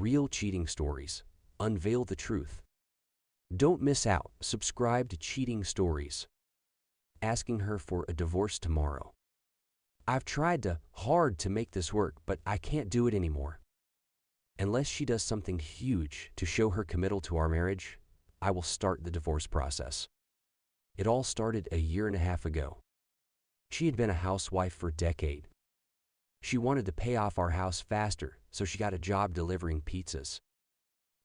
Real cheating stories. Unveil the truth. Don't miss out. Subscribe to Cheating Stories. Asking her for a divorce tomorrow. I've tried hard to make this work, but I can't do it anymore. Unless she does something huge to show her committal to our marriage, I will start the divorce process. It all started a year and a half ago. She had been a housewife for a decade. She wanted to pay off our house faster, so she got a job delivering pizzas.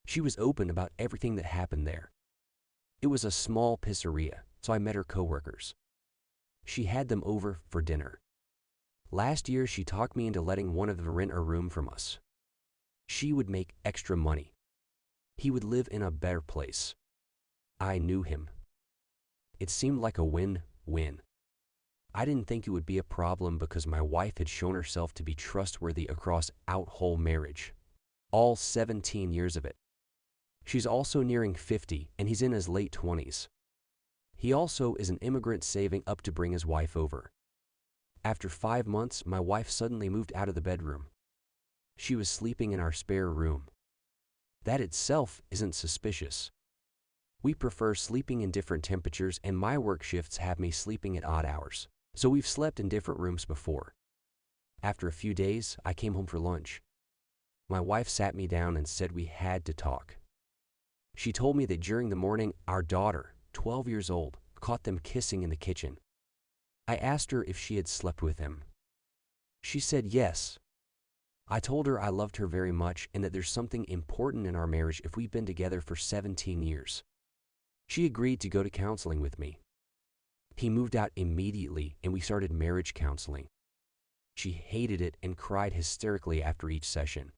She was open about everything that happened there. It was a small pizzeria, so I met her coworkers. She had them over for dinner. Last year, she talked me into letting one of them rent a room from us. She would make extra money. He would live in a better place. I knew him. It seemed like a win-win. I didn't think it would be a problem because my wife had shown herself to be trustworthy across our whole marriage, all 17 years of it. She's also nearing 50 and he's in his late 20s. He also is an immigrant saving up to bring his wife over. After 5 months, my wife suddenly moved out of the bedroom. She was sleeping in our spare room. That itself isn't suspicious. We prefer sleeping in different temperatures, and my work shifts have me sleeping at odd hours, so we've slept in different rooms before. After a few days, I came home for lunch. My wife sat me down and said we had to talk. She told me that during the morning, our daughter, 12 years old, caught them kissing in the kitchen. I asked her if she had slept with him. She said yes. I told her I loved her very much and that there's something important in our marriage if we've been together for 17 years. She agreed to go to counseling with me. He moved out immediately and we started marriage counseling. She hated it and cried hysterically after each session.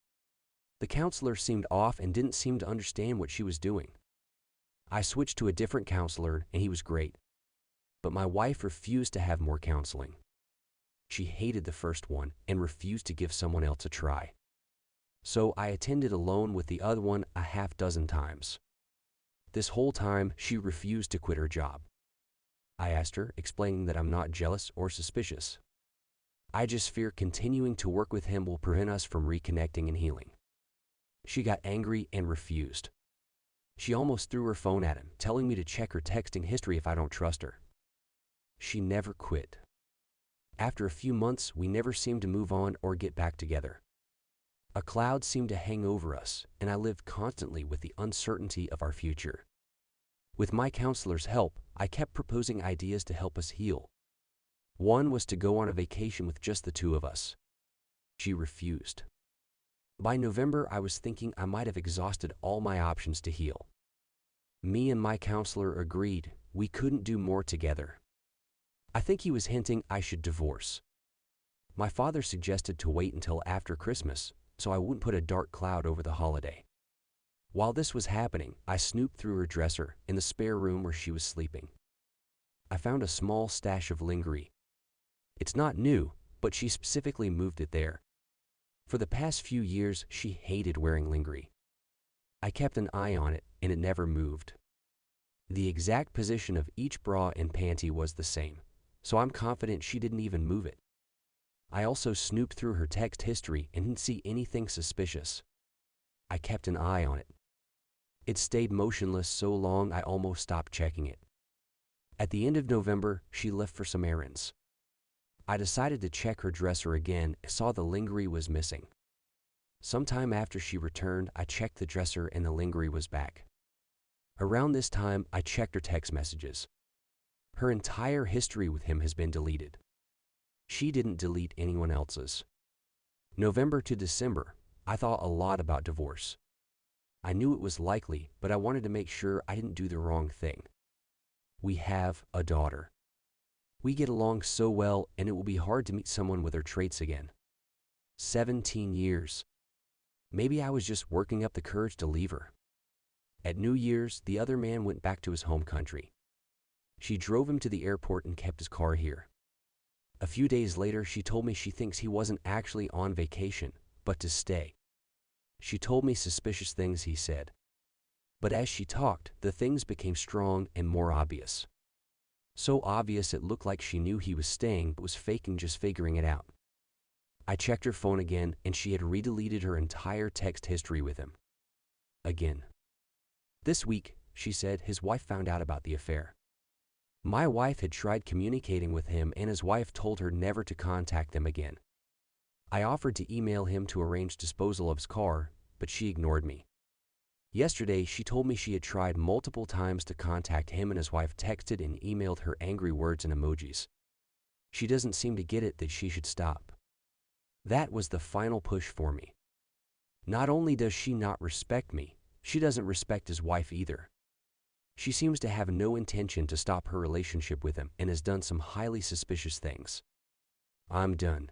The counselor seemed off and didn't seem to understand what she was doing. I switched to a different counselor and he was great. But my wife refused to have more counseling. She hated the first one and refused to give someone else a try. So I attended alone with the other one a half dozen times. This whole time, she refused to quit her job. I asked her, explaining that I'm not jealous or suspicious. I just fear continuing to work with him will prevent us from reconnecting and healing. She got angry and refused. She almost threw her phone at him, telling me to check her texting history if I don't trust her. She never quit. After a few months, we never seemed to move on or get back together. A cloud seemed to hang over us, and I lived constantly with the uncertainty of our future. With my counselor's help, I kept proposing ideas to help us heal. One was to go on a vacation with just the two of us. She refused. By November, I was thinking I might have exhausted all my options to heal. Me and my counselor agreed we couldn't do more together. I think he was hinting I should divorce. My father suggested to wait until after Christmas, so I wouldn't put a dark cloud over the holiday. While this was happening, I snooped through her dresser in the spare room where she was sleeping. I found a small stash of lingerie. It's not new, but she specifically moved it there. For the past few years, she hated wearing lingerie. I kept an eye on it, and it never moved. The exact position of each bra and panty was the same, so I'm confident she didn't even move it. I also snooped through her text history and didn't see anything suspicious. I kept an eye on it. It stayed motionless so long I almost stopped checking it. At the end of November, she left for some errands. I decided to check her dresser again and saw the lingerie was missing. Sometime after she returned, I checked the dresser and the lingerie was back. Around this time, I checked her text messages. Her entire history with him has been deleted. She didn't delete anyone else's. November to December, I thought a lot about divorce. I knew it was likely, but I wanted to make sure I didn't do the wrong thing. We have a daughter. We get along so well, and it will be hard to meet someone with her traits again. 17 years. Maybe I was just working up the courage to leave her. At New Year's, the other man went back to his home country. She drove him to the airport and kept his car here. A few days later, she told me she thinks he wasn't actually on vacation, but to stay. She told me suspicious things he said. But as she talked, the things became strong and more obvious. So obvious it looked like she knew he was staying but was faking just figuring it out. I checked her phone again, and she had redeleted her entire text history with him. Again. This week, she said, his wife found out about the affair. My wife had tried communicating with him, and his wife told her never to contact them again. I offered to email him to arrange disposal of his car, but she ignored me. Yesterday, she told me she had tried multiple times to contact him, and his wife texted and emailed her angry words and emojis. She doesn't seem to get it that she should stop. That was the final push for me. Not only does she not respect me, she doesn't respect his wife either. She seems to have no intention to stop her relationship with him and has done some highly suspicious things. I'm done.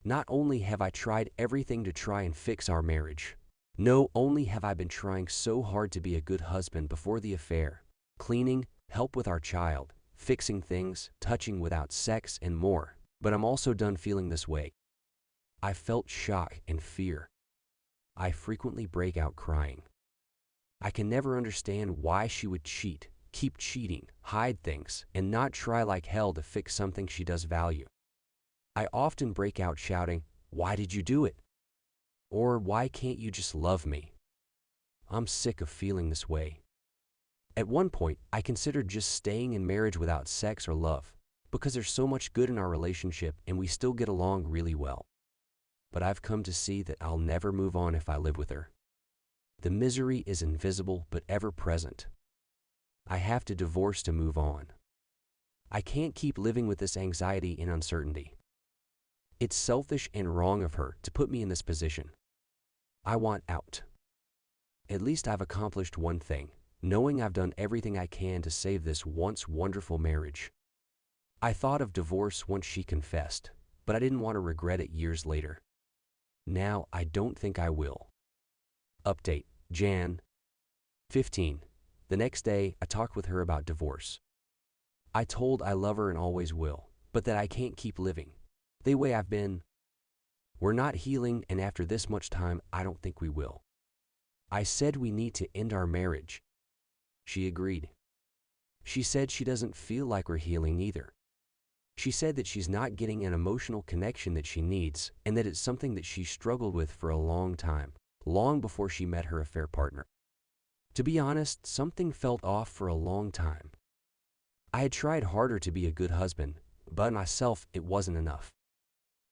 Not only have I tried everything to try and fix our marriage, not only have I been trying so hard to be a good husband before the affair, cleaning, help with our child, fixing things, touching without sex, and more, but I'm also done feeling this way. I felt shock and fear. I frequently break out crying. I can never understand why she would cheat, keep cheating, hide things, and not try like hell to fix something she does value. I often break out shouting, "Why did you do it?" Or, "Why can't you just love me?" I'm sick of feeling this way. At one point, I considered just staying in marriage without sex or love, because there's so much good in our relationship and we still get along really well. But I've come to see that I'll never move on if I live with her. The misery is invisible but ever present. I have to divorce to move on. I can't keep living with this anxiety and uncertainty. It's selfish and wrong of her to put me in this position. I want out. At least I've accomplished one thing, knowing I've done everything I can to save this once wonderful marriage. I thought of divorce once she confessed, but I didn't want to regret it years later. Now I don't think I will. Update, Jan. 15. The next day, I talked with her about divorce. I told I love her and always will, but that I can't keep living the way I've been. We're not healing, and after this much time, I don't think we will. I said we need to end our marriage. She agreed. She said she doesn't feel like we're healing either. She said that she's not getting an emotional connection that she needs, and that it's something that she struggled with for a long time, long before she met her affair partner. To be honest, something felt off for a long time. I had tried harder to be a good husband, but myself, it wasn't enough.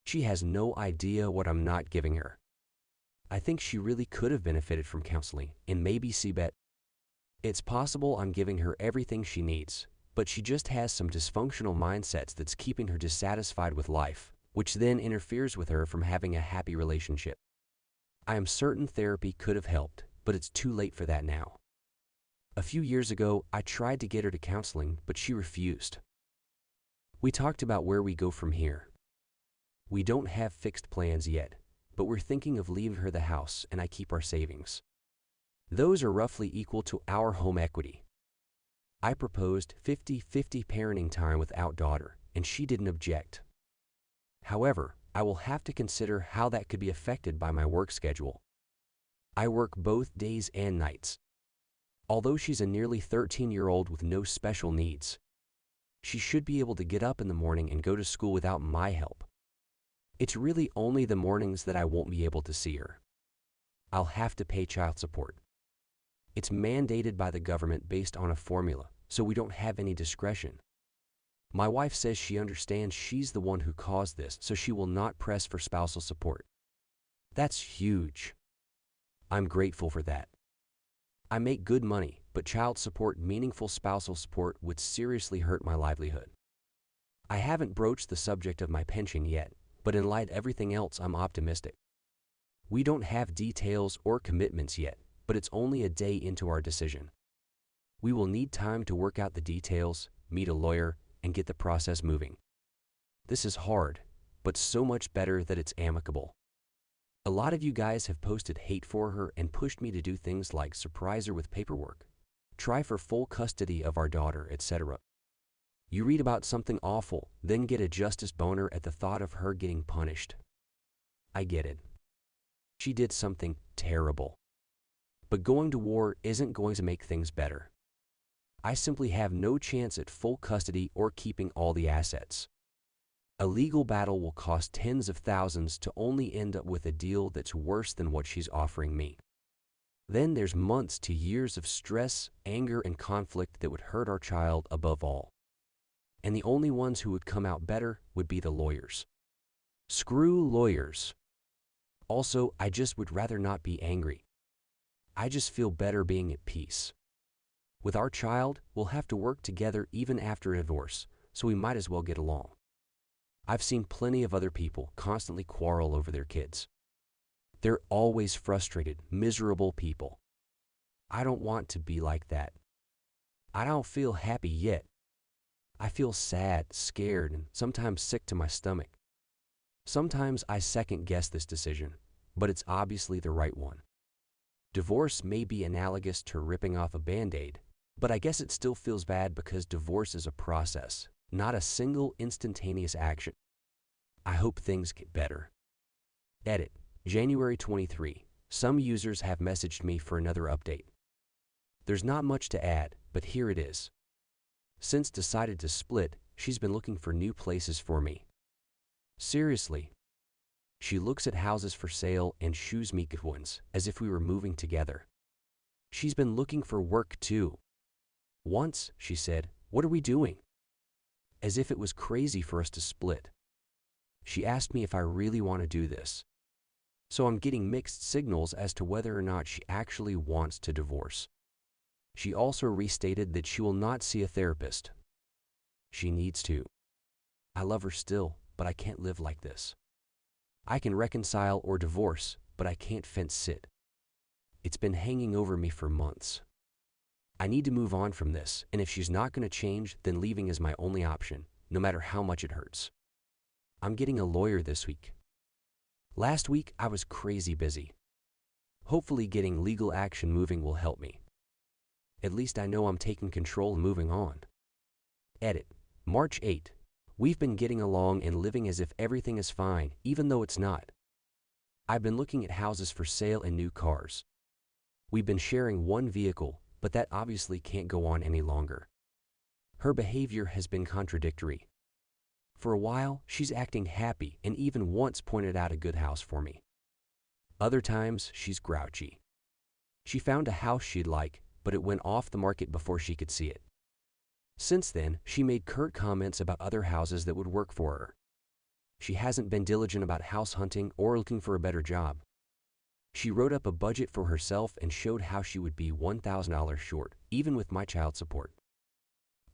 She has no idea what I'm not giving her. I think she really could have benefited from counseling and maybe CBET. It's possible I'm giving her everything she needs, but she just has some dysfunctional mindsets that's keeping her dissatisfied with life, which then interferes with her from having a happy relationship. I am certain therapy could have helped, but it's too late for that now. A few years ago, I tried to get her to counseling, but she refused. We talked about where we go from here. We don't have fixed plans yet, but we're thinking of leaving her the house, and I keep our savings. Those are roughly equal to our home equity. I proposed 50-50 parenting time without daughter, and she didn't object. However, I will have to consider how that could be affected by my work schedule. I work both days and nights. Although she's a nearly 13-year-old with no special needs, she should be able to get up in the morning and go to school without my help. It's really only the mornings that I won't be able to see her. I'll have to pay child support. It's mandated by the government based on a formula, so we don't have any discretion. My wife says she understands she's the one who caused this, so she will not press for spousal support. That's huge. I'm grateful for that. I make good money, but child support, meaningful spousal support, would seriously hurt my livelihood. I haven't broached the subject of my pension yet, but in light of everything else, I'm optimistic. We don't have details or commitments yet, but it's only a day into our decision. We will need time to work out the details, meet a lawyer, and get the process moving. This is hard, but so much better that it's amicable. A lot of you guys have posted hate for her and pushed me to do things like surprise her with paperwork, try for full custody of our daughter, etc. You read about something awful, then get a justice boner at the thought of her getting punished. I get it. She did something terrible. But going to war isn't going to make things better. I simply have no chance at full custody or keeping all the assets. A legal battle will cost tens of thousands to only end up with a deal that's worse than what she's offering me. Then there's months to years of stress, anger, and conflict that would hurt our child above all. And the only ones who would come out better would be the lawyers. Screw lawyers. Also, I just would rather not be angry. I just feel better being at peace. With our child, we'll have to work together even after a divorce, so we might as well get along. I've seen plenty of other people constantly quarrel over their kids. They're always frustrated, miserable people. I don't want to be like that. I don't feel happy yet. I feel sad, scared, and sometimes sick to my stomach. Sometimes I second-guess this decision, but it's obviously the right one. Divorce may be analogous to ripping off a Band-Aid, but I guess it still feels bad because divorce is a process, not a single instantaneous action. I hope things get better. Edit. January 23. Some users have messaged me for another update. There's not much to add, but here it is. Since decided to split, she's been looking for new places for me. Seriously. She looks at houses for sale and shoes me good ones, as if we were moving together. She's been looking for work too. Once, she said, "What are we doing?" As if it was crazy for us to split. She asked me if I really want to do this. So I'm getting mixed signals as to whether or not she actually wants to divorce. She also restated that she will not see a therapist. She needs to. I love her still, but I can't live like this. I can reconcile or divorce, but I can't fence sit. It's been hanging over me for months. I need to move on from this, and if she's not going to change, then leaving is my only option, no matter how much it hurts. I'm getting a lawyer this week. Last week, I was crazy busy. Hopefully getting legal action moving will help me. At least I know I'm taking control and moving on. Edit. March 8. We've been getting along and living as if everything is fine, even though it's not. I've been looking at houses for sale and new cars. We've been sharing one vehicle, but that obviously can't go on any longer. Her behavior has been contradictory. For a while, she's acting happy and even once pointed out a good house for me. Other times, she's grouchy. She found a house she'd like, but it went off the market before she could see it. Since then, she made curt comments about other houses that would work for her. She hasn't been diligent about house hunting or looking for a better job. She wrote up a budget for herself and showed how she would be $1,000 short, even with my child support.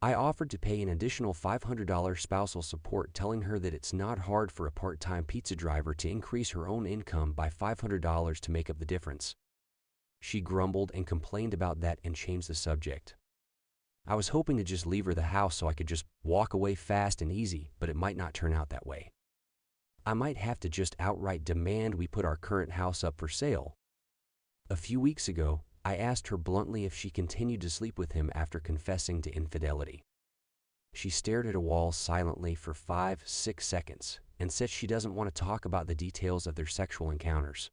I offered to pay an additional $500 spousal support, telling her that it's not hard for a part-time pizza driver to increase her own income by $500 to make up the difference. She grumbled and complained about that and changed the subject. I was hoping to just leave her the house so I could just walk away fast and easy, but it might not turn out that way. I might have to just outright demand we put our current house up for sale. A few weeks ago, I asked her bluntly if she continued to sleep with him after confessing to infidelity. She stared at a wall silently for 5-6 seconds and said she doesn't want to talk about the details of their sexual encounters.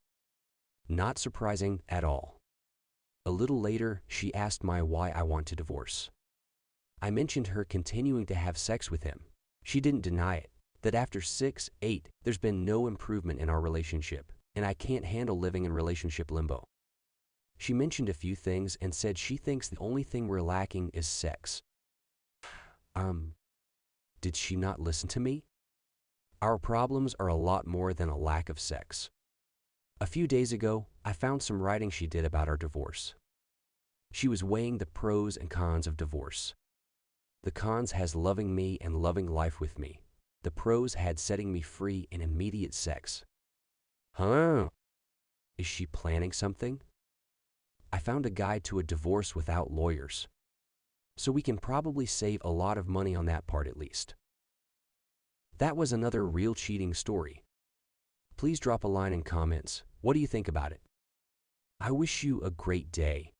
Not surprising at all. A little later, she asked me why I want to divorce. I mentioned her continuing to have sex with him. She didn't deny it, that after 6-8, there's been no improvement in our relationship, and I can't handle living in relationship limbo. She mentioned a few things and said she thinks the only thing we're lacking is sex. Did she not listen to me? Our problems are a lot more than a lack of sex. A few days ago, I found some writing she did about our divorce. She was weighing the pros and cons of divorce. The cons has loving me and loving life with me. The pros had setting me free and immediate sex. Huh? Is she planning something? I found a guide to a divorce without lawyers. So we can probably save a lot of money on that part at least. That was another real cheating story. Please drop a line in comments. What do you think about it? I wish you a great day.